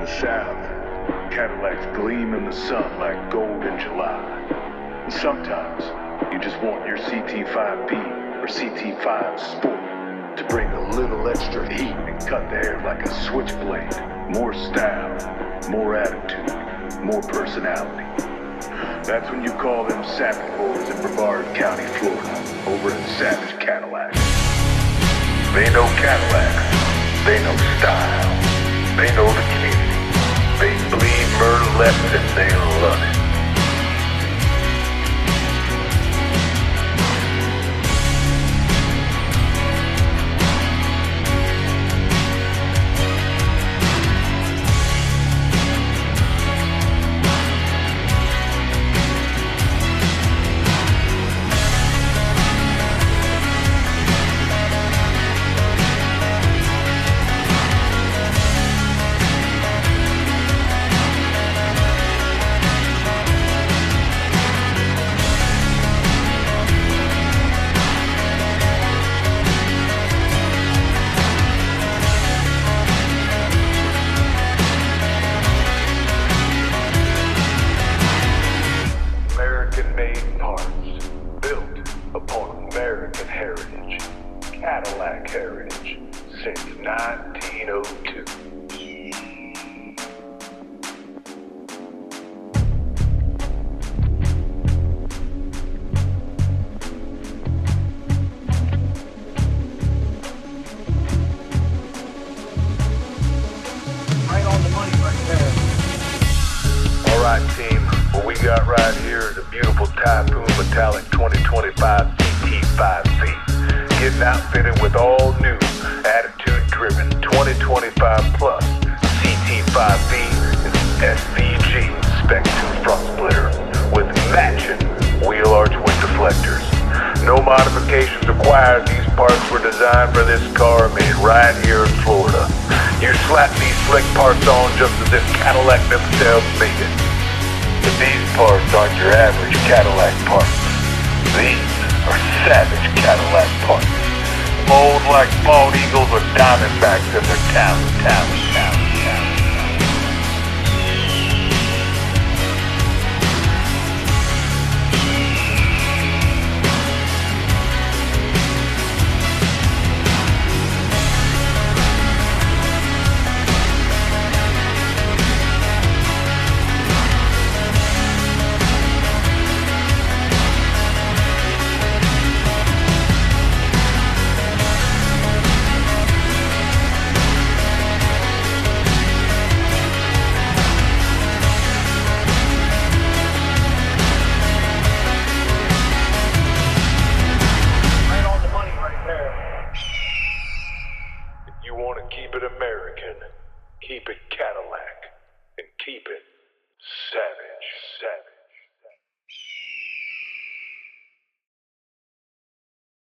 the South, Cadillacs gleam in the sun like gold in July. And sometimes you just want your CT5-V or CT5 Sport to bring a little extra heat and cut the air like a switchblade. More style, more attitude, more personality. That's when you call them Savage boys in Brevard County, Florida, over at Savage Cadillac. They know Cadillacs, they know style, they know the community. They bleed murder left and they love it. American-made parts, built upon American heritage, Cadillac heritage, since 1902. Right on the money right there. All right, team. What we got right here is a beautiful Typhoon Metallic 2025 CT5-V. Getting outfitted with all new, attitude-driven 2025 plus CT5-V and SVG Spec-2 front splitter with matching wheel arch wing deflectors. No modifications required. These parts were designed for this car, made right here in Florida. You slap these slick parts on just as if Cadillac themselves made it. But these parts aren't your average Cadillac parts. These are Savage Cadillac parts. Mold like bald eagles or diamondbacks in their talent. You want to keep it American, keep it Cadillac, and keep it savage.